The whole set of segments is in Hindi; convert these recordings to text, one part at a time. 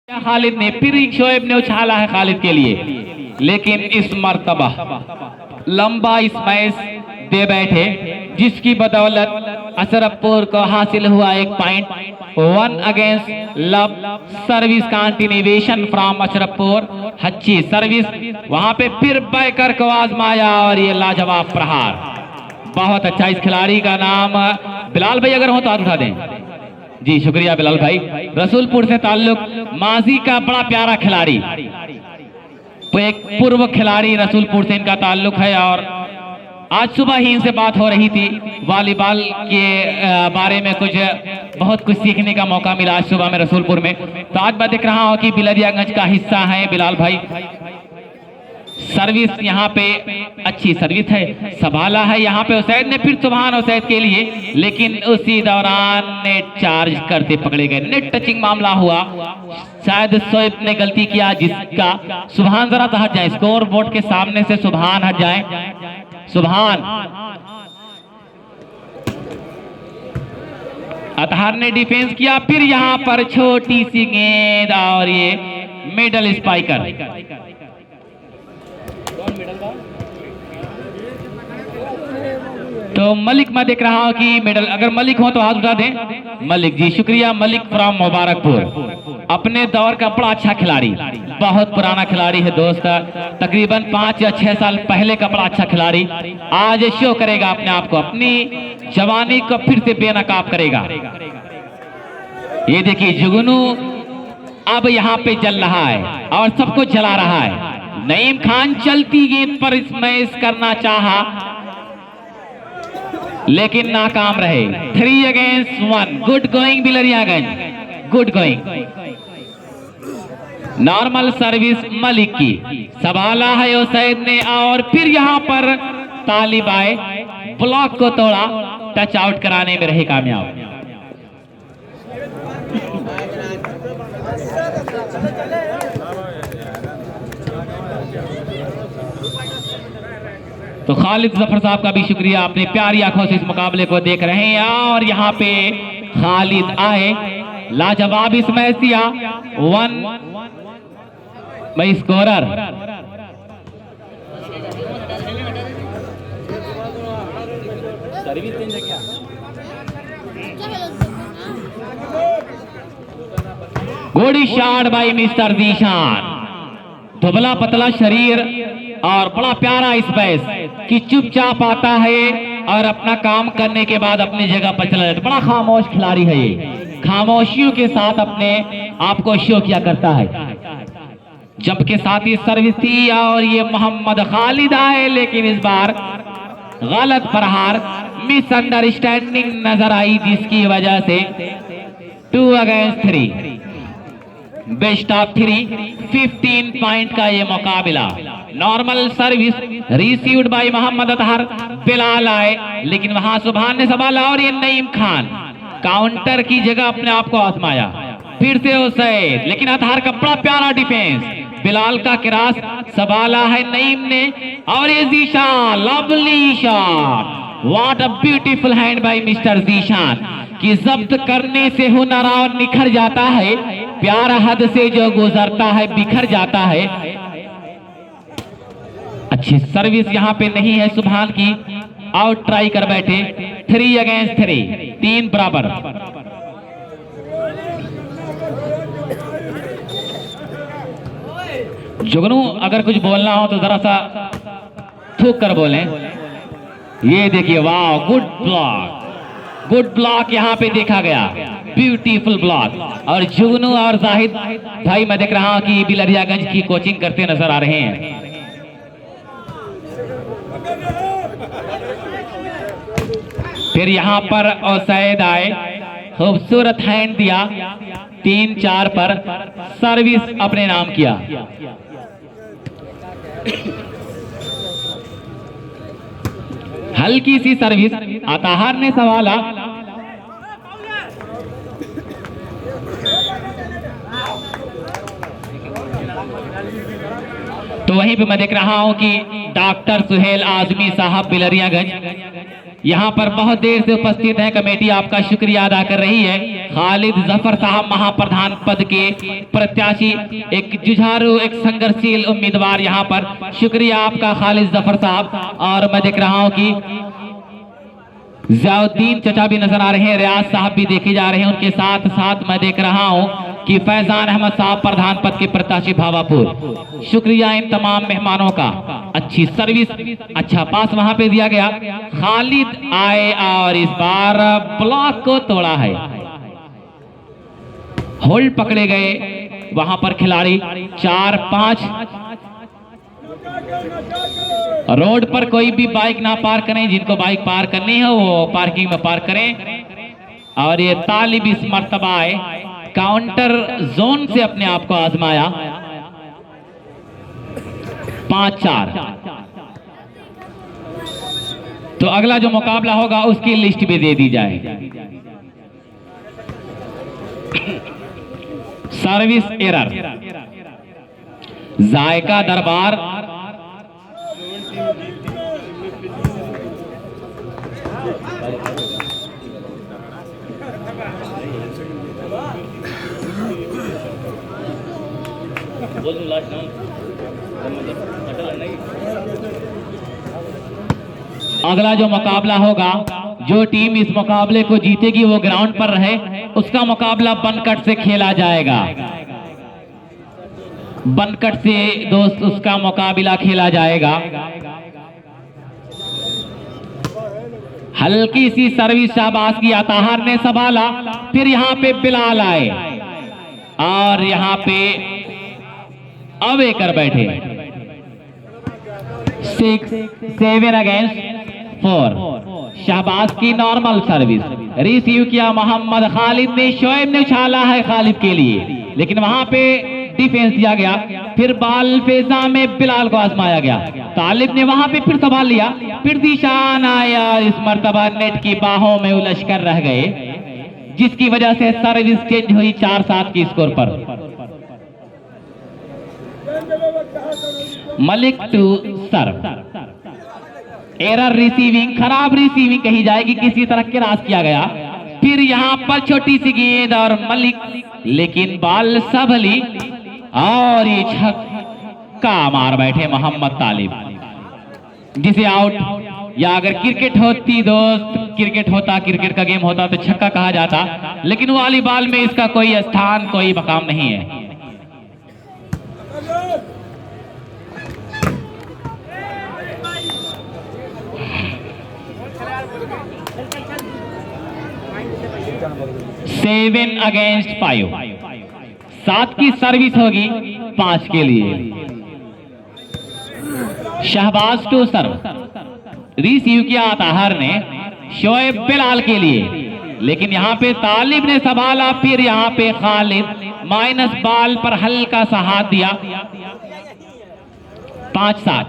खालिद ने फिर शोएब ने उछाला है खालिद के लिए, लेकिन इस मर्तबा लंबा स्मैश दे बैठे जिसकी बदौलत अशरफपुर को हासिल हुआ एक point. 1 against love service continuation from Ashrafpur. अच्छी सर्विस, वहां पे फिर बैकर को आजमाया और ये लाजवाब प्रहार। बहुत अच्छा। इस खिलाड़ी का नाम बिलाल भाई अगर हो तो हाथ उठा दें। जी शुक्रिया बिलाल भाई। रसूलपुर से ताल्लुक, माजी का बड़ा प्यारा खिलाड़ी, एक पूर्व खिलाड़ी रसूलपुर से इनका ताल्लुक है। और आज सुबह ही इनसे बात हो रही थी वॉलीबॉल के बारे में, कुछ बहुत कुछ सीखने का मौका मिला आज सुबह में रसूलपुर में। तो आज मैं देख रहा हूँ कि बिलरियागंज का हिस्सा है बिलाल भाई। सर्विस यहाँ पे अच्छी सर्विस है, संभाला है यहाँ पे उसैद ने, फिर सुभान उसैद के लिए, लेकिन उसी दौरान नेट चार्ज करते पकड़े गए। नेट टचिंग मामला हुआ, शायद शोएब ने गलती किया जिसका सुभान जरा तो हट जाए, स्कोर बोर्ड के सामने से सुभान हट जाए। सुभान, अतहार ने डिफेंस किया, फिर यहाँ पर छोटी सी गेंद और ये मिडल स्पाइकर। तो मलिक मैं देख रहा हूं कि मेडल, अगर मलिक हो तो हाथ उठा दें। मलिक जी शुक्रिया। मलिक फ्रॉम मुबारकपुर, अपने दौर का बड़ा अच्छा खिलाड़ी, बहुत पुराना खिलाड़ी है दोस्त, तकरीबन 5 या 6 साल पहले का बड़ा अच्छा खिलाड़ी। आज शो करेगा अपने आप को, अपनी जवानी को फिर से बेनकाब करेगा। ये देखिए जुगनू अब यहाँ पे जल रहा है और सबको जला रहा है। नईम खान चलती गेंद पर स्मैश करना चाहा लेकिन नाकाम रहे। 3 against 1। Good going Bilariyaganj, good going. Normal service Malik की, संभाला है उसैद ने और फिर यहां पर तालिब आए, ब्लॉक को तोड़ा, टच आउट कराने में रहे कामयाब। तो खालिद जफर साहब का भी शुक्रिया, अपने प्यारी आंखों से इस मुकाबले को देख रहे हैं। और यहाँ पे खालिद आए, लाजवाब स्मैश दिया। 1 by scorer. Good shot by mister Zeeshan. दुबला पतला शरीर और बड़ा प्यारा स्पेस कि चुपचाप आता है और अपना काम करने के बाद अपनी जगह पर चला जाता है। बड़ा खामोश खिलाड़ी है ये, खामोशियों के साथ अपने आप को शो किया करता है। जब के साथ ही सर्विस थी और ये मोहम्मद खालिद आए, लेकिन इस बार गलत प्रहार, मिसअंडरस्टैंडिंग नजर आई जिसकी वजह से 2 अगेंस्ट 3। बेस्ट ऑफ 3, 15 पॉइंट का ये मुकाबला। Normal service received by Mohammad Athar. Bilal आए लेकिन वहां सुभान ने संभाला और ये नईम खान काउंटर की जगह अपने आप को आजमाया। फिर से उसैद, लेकिन अतहर का बड़ा प्यारा डिफेंस, बिलाल का क्रॉस संभाला है नईम ने और ये Zeeshan, lovely shot. What a beautiful hand by mister Zeeshan कि जब्त करने से हुनर और निखर जाता है, प्यार हद से जो गुजरता है बिखर जाता है। अच्छी सर्विस यहाँ पे नहीं है सुभान की, आउट ट्राई कर बैठे। 3 अगेंस्ट 3, 3 बराबर। जुगनू अगर कुछ बोलना हो तो जरा सा थूक कर बोलें। ये देखिए, वाह, गुड ब्लॉक, गुड ब्लॉक यहाँ पे देखा गया, ब्यूटीफुल ब्लॉक। और जुगनू और जाहिद भाई मैं देख रहा हूं कि बिलरियागंज की कोचिंग करते नजर आ रहे हैं। फिर यहाँ पर उसैद आए, खूबसूरत हैंड दिया, 3-4 पर सर्विस अपने नाम किया। हल्की सी सर्विस, अतहार ने संभाला, तो वहीं पे मैं देख रहा हूं कि डॉक्टर सुहेल आजमी साहब बिलरियागंज यहाँ पर बहुत देर से उपस्थित हैं। कमेटी आपका शुक्रिया अदा कर रही है। खालिद जफर साहब महाप्रधान पद के प्रत्याशी, एक जुझारू, एक संघर्षशील उम्मीदवार यहाँ पर। शुक्रिया आपका खालिद जफर साहब। और मैं देख रहा हूँ कि ज़ियाउद्दीन चचा भी नजर आ रहे हैं, रियाज साहब भी देखे जा रहे हैं। उनके साथ साथ मैं देख रहा हूं कि फैजान अहमद साहब प्रधान पद के प्रत्याशी भावापुर। शुक्रिया इन तमाम मेहमानों का। अच्छी सर्विस, अच्छा पास वहां पे दिया गया। खालिद आए और इस बार ब्लॉक को तोड़ा है। होल्ड पकड़े गए वहां पर खिलाड़ी 4-5। रोड पर कोई भी बाइक ना पार्क करें, जिनको बाइक पार्क करनी है वो पार्किंग में पार्क करें। और ये तालिब इस मर्तबा आए, काउंटर जोन से अपने आप को आजमाया। 5-4। तो अगला जो मुकाबला होगा उसकी लिस्ट भी दे दी जाए। सर्विस एरर, जायका दरबार अगला जो मुकाबला होगा, जो टीम इस मुकाबले को जीतेगी वो ग्राउंड पर रहे, उसका मुकाबला बनकट से खेला जाएगा। बनकट से दोस्त उसका मुकाबला खेला जाएगा। हल्की सी सर्विस शाबाश की, अताहर ने संभाला, फिर यहां पे बिलाल आए और यहां पे अवे कर बैठे। 6-7 अगेंस्ट 4। शाहबाज की नॉर्मल सर्विस रिसीव किया मोहम्मद खालिद ने। शोएब ने उछाला है खालिद के लिए, लेकिन वहां पे डिफेंस दिया गया। फिर बाल फेजा में बिलाल को आजमाया गया। तालिब ने वहां पे फिर संभाल लिया, फिर दिशान आया, इस मर्तबा नेट की बाहों में उलझ कर रह गए, जिसकी वजह से सर्विस चेंज हुई 4-7 की स्कोर पर। Malik to serve. Error receiving, खराब रिसीविंग कही जाएगी, किसी तरह क्रॉस किया गया। फिर यहां पर छोटी सी गेंद और मलिक, लेकिन बॉल संभली और ये छक्का मार बैठे मोहम्मद तालिब, जिसे आउट, या अगर क्रिकेट होती दोस्त, क्रिकेट होता, क्रिकेट का गेम होता तो छक्का कहा जाता, लेकिन वॉलीबॉल में इसका कोई स्थान, कोई मकाम नहीं है। Seven against 5। 7 की सर्विस होगी 5 के लिए। शहबाज टू सर्व, रिसीव किया अताहर ने शोएब बिलाल के लिए, लेकिन यहां पे तालिब ने संभाला। फिर यहां पे खालिद माइनस बॉल पर हल्का सा हाथ दिया। 5-7।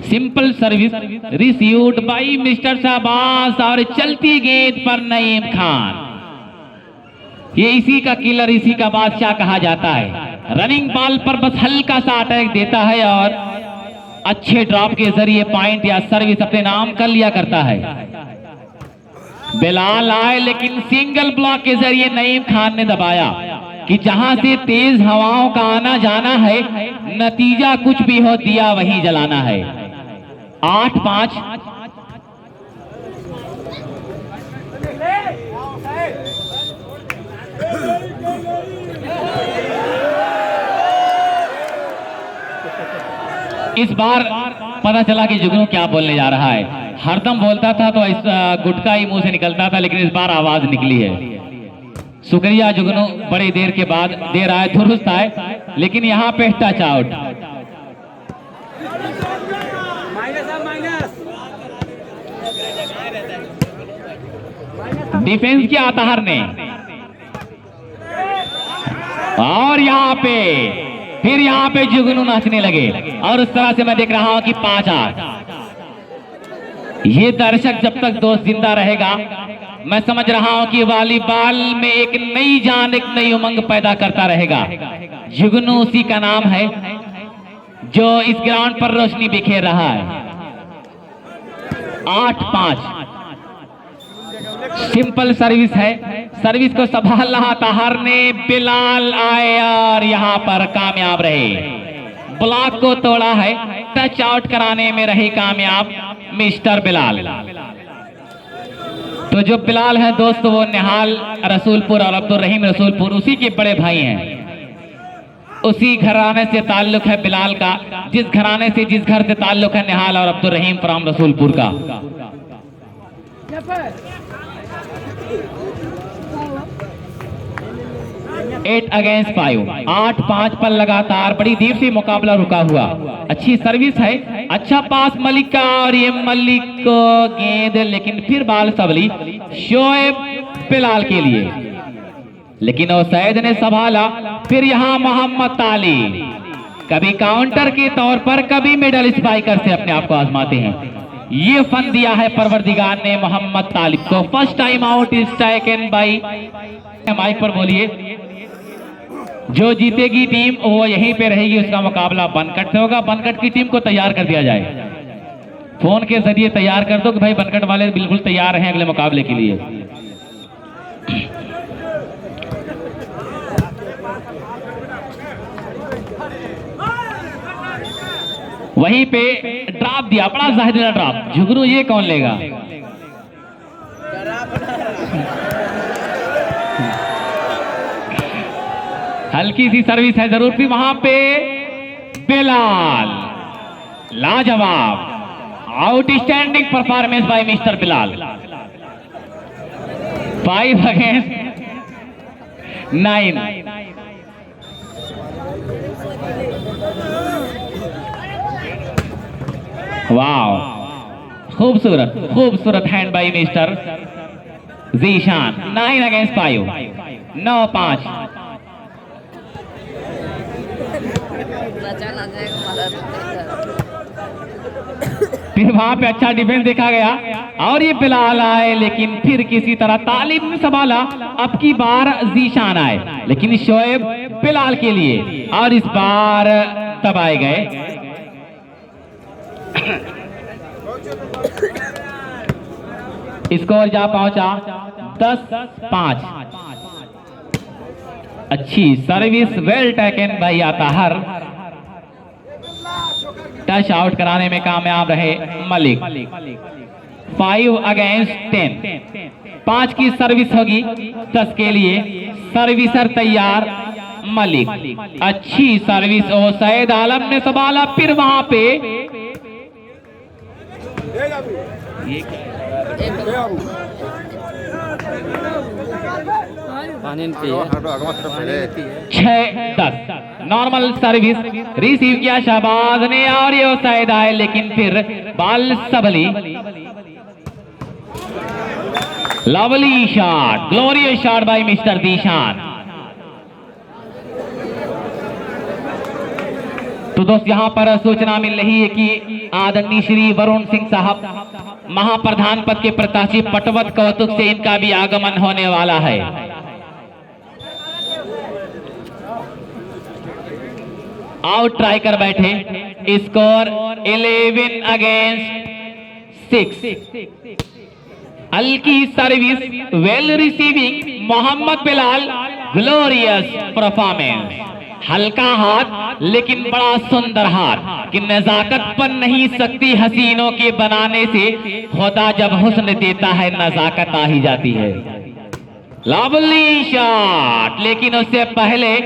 Simple service received by mister Shahbaz और चलती गेंद पर नईम खान। ये इसी का किलर, इसी का बादशाह कहा जाता है। रनिंग बॉल पर बस हल्का सा अटैक देता है और अच्छे ड्रॉप के जरिए पॉइंट या सर्विस अपने नाम कर लिया करता है। बिलाल आए, लेकिन सिंगल ब्लॉक के जरिए नईम खान ने दबाया कि जहां से तेज हवाओं का आना जाना है, नतीजा कुछ भी हो, दिया वहीं जलाना है। 8-5। इस बार पता चला कि जुगनू क्या बोलने जा रहा है। हरदम बोलता था तो इस गुटका ही मुंह से निकलता था, लेकिन इस बार आवाज निकली है। शुक्रिया जुगनू, बड़ी देर के बाद देर आए, दुरुस्त आए, लेकिन यहाँ पे टच आउट। डिफेंस किया अताहर ने, और यहाँ पे फिर यहाँ पे जुगनू नाचने लगे, और उस तरह से मैं देख रहा हूं कि 5-8। ये दर्शक जब तक दोस्त जिंदा रहेगा, मैं समझ रहा हूं कि वॉलीबॉल में एक नई जान, एक नई उमंग पैदा करता रहेगा। जुगनू उसी का नाम है जो इस ग्राउंड पर रोशनी बिखेर रहा है। 8-5। सिंपल सर्विस है, सर्विस को संभाल रहा ताहर ने, बिलाल आए और यहां पर कामयाब रहे, ब्लॉक को तोड़ा है, टच आउट कराने में रहे कामयाब मिस्टर बिलाल। तो जो बिलाल है दोस्त वो निहाल रसूलपुर और अब्दुल रहीम रसूलपुर उसी के बड़े भाई हैं, उसी घराने से ताल्लुक है बिलाल का, जिस घराने से जिस घर से ताल्लुक है निहाल और अब्दुल रहीम फ्रॉम रसूलपुर का। 8-5, 8-5 पर लगातार बड़ी देर से मुकाबला रुका हुआ। अच्छी सर्विस है, अच्छा पास मलिक का, और ये मलिक को गेंद, लेकिन फिर बाल सबली शोएब बिलाल के लिए, लेकिन सैयद ने संभाला। फिर यहां मोहम्मद तालिब कभी काउंटर के तौर पर, कभी मिडल स्पाइकर से अपने आप को आजमाते हैं। ये फन दिया है परवरदिगार ने मोहम्मद तालिब को। First time out is taken by, mike पर बोलिए। जो जीतेगी टीम वो यहीं पे रहेगी, उसका मुकाबला बनकट से होगा। बनकट की टीम को तैयार कर दिया जाए, फोन के जरिए तैयार कर दो कि भाई बनकट वाले बिल्कुल तैयार हैं अगले मुकाबले के लिए। वहीं पे ड्रॉप दिया, बड़ा जाहिर ड्रॉप, झुगनू ये कौन लेगा? हल्की सी सर्विस है जरूर थी वहां पे, बिलाल लाजवाब, outstanding performance by mister Bilal. 5-9। वाह, खूबसूरत खूबसूरत हैंड बाय मिस्टर जीशान। 9-5, 9-5। फिर वहां पे अच्छा डिफेंस देखा गया, और ये बिलाल आए, लेकिन फिर किसी तरह तालिब ने संभाला। अब की बार जीशान आए, लेकिन शोएब बिलाल के लिए, और इस बार दबाए गए। स्कोर जा पहुंचा 10-5। अच्छी सर्विस, वेल टेकन भाई ताहर, टच आउट कराने में कामयाब रहे मलिक। 5-10, 5 की सर्विस होगी 10 के लिए। सर्विसर तैयार मलिक, अच्छी सर्विस, ओ सैयद आलम ने संभाला। फिर वहां पे छह 10 नॉर्मल सर्विस रिसीव किया शहबाज ने, और ये सैयद आए, लेकिन फिर बाल सबली। Lovely shot, glorious shot by mister Dishan. तो दोस्त यहाँ पर सूचना मिल रही है कि आदरणीय श्री वरुण सिंह साहब महाप्रधान पद के प्रत्याशी पटवत कौतुक से इनका भी आगमन होने वाला है। आउट ट्राई कर बैठे, स्कोर 11-6। हल्की service, well receiving Mohammad Bilal, glorious performance. हल्का हाथ लेकिन बड़ा सुंदर हाथ, कि नजाकत पर नहीं सकती हसीनों के बनाने से, खुदा जब हुस्न देता है नजाकत आ ही जाती है। लवली शॉट, लेकिन उससे पहले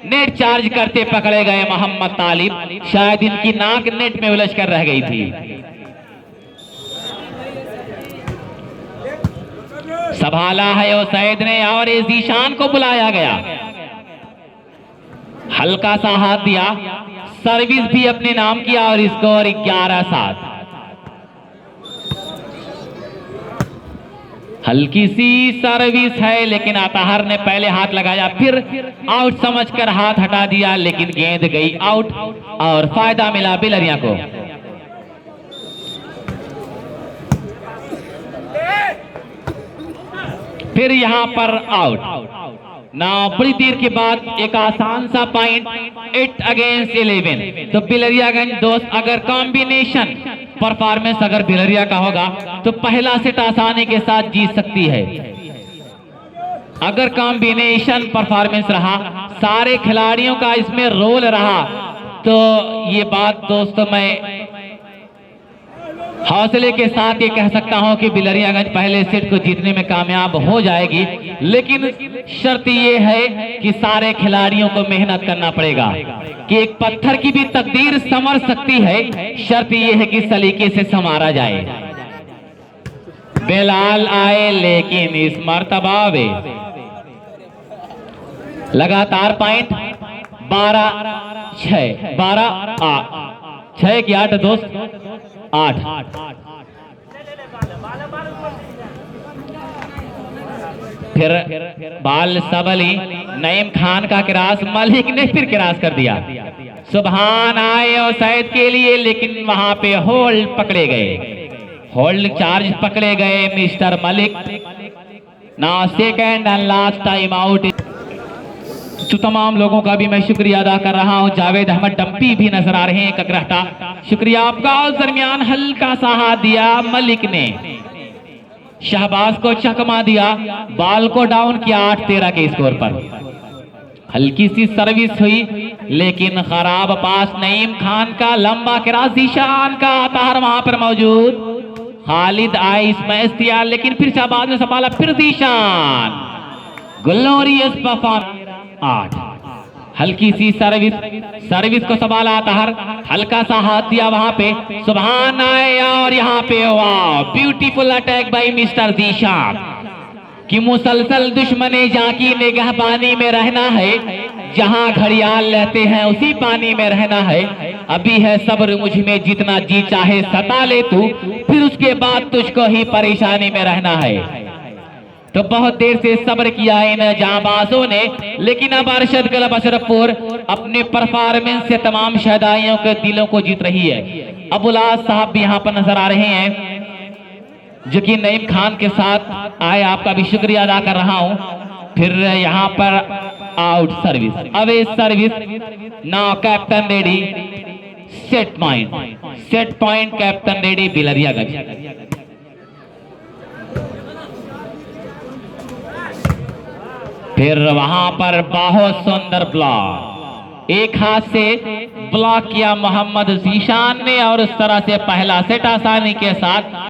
नेट चार्ज करते पकड़े गए मोहम्मद तालिब, शायद इनकी नाक नेट में उलझ कर रह गई थी। संभाला है वो सैयद ने, और इस जीशान को बुलाया गया, हल्का सा हाथ दिया, सर्विस भी अपने नाम किया, और स्कोर 11-7। हल्की सी सर्विस है, लेकिन अताहर ने पहले हाथ लगाया, फिर आउट समझकर हाथ हटा दिया, लेकिन गेंद गई आउट, और फायदा मिला बिलरिया को। फिर यहां पर आउट ना, बड़ी देर के बाद एक आसान सा पॉइंट, 8-11। तो बिलरियागंज दोस्त अगर कॉम्बिनेशन परफॉर्मेंस अगर बिलरिया का होगा तो पहला सेट आसानी के साथ जीत सकती है। अगर कॉम्बिनेशन परफॉर्मेंस रहा, सारे खिलाड़ियों का इसमें रोल रहा, तो ये बात दोस्तों मैं हौसले के साथ ये कह सकता हूं कि बिलरियागंज पहले सेट को जीतने में कामयाब हो जाएगी। लेकिन शर्त ये है कि सारे खिलाड़ियों को मेहनत करना पड़ेगा कि एक पत्थर की भी तकदीर संवर सकती है, शर्त ये है कि सलीके से संवारा जाए। बेलाल आए लेकिन इस मर्तबा वे लगातार पॉइंट 12-6 12-6 की 8 दोस्त 8। फिर बाल सबली नईम खान का क्रॉस, मलिक ने फिर क्रॉस कर दिया। सुभान आए और सैयद के लिए, लेकिन वहां पे होल्ड पकड़े गए, होल्ड चार्ज पकड़े गए mister Malik. Now second and last time out. तो तमाम लोगों का भी मैं शुक्रिया अदा कर रहा हूं। जावेद अहमद डंपी भी नजर आ रहे हैं ककरहटा, शुक्रिया आपका। उस दरमियान हल्का सा हाथ दिया मलिक ने, शहबाज को चकमा दिया, बाल को डाउन किया 8-13 के स्कोर पर। हल्की सी सर्विस हुई लेकिन खराब पास नईम खान का, लंबा क्रॉस जीशान का तार वहां पर मौजूद। खालिद आइस मैच दिया लेकिन फिर शहबाज ने संभाला, फिर जीशान ग्लोरियस परफॉर्मेंस। 8 हल्की सी सर्विस को संभाला ताहर, हल्का सा हाथ दिया वहां पे, सुभान आए और यहाँ पे वाह beautiful attack by mister Zeeshan कि मुसलसल दुश्मने जहाँ की निगहबानी में रहना है, जहां घड़ियाल लेते हैं उसी पानी में रहना है। अभी है सब्र मुझ में, जितना जी चाहे सता ले तू, फिर उसके बाद तुझको ही परेशानी में रहना है। तो बहुत देर से सब्र किया इन जांबाजों ने, लेकिन अब अरशद क्लब अशरफपुर अपने परफॉर्मेंस से तमाम शहदाइयों के दिलों को जीत रही है। अबुलास साहब भी यहाँ पर नजर आ रहे हैं जो कि नईम खान के साथ आए, आपका भी शुक्रिया अदा कर रहा हूं। फिर यहाँ पर out service, away service. Now captain ready, set point captain ready Bilariyaganj. फिर वहां पर बहुत सुंदर ब्लॉक, एक हाथ से ब्लॉक किया मोहम्मद जीशान ने और उस तरह से पहला सेट आसानी के साथ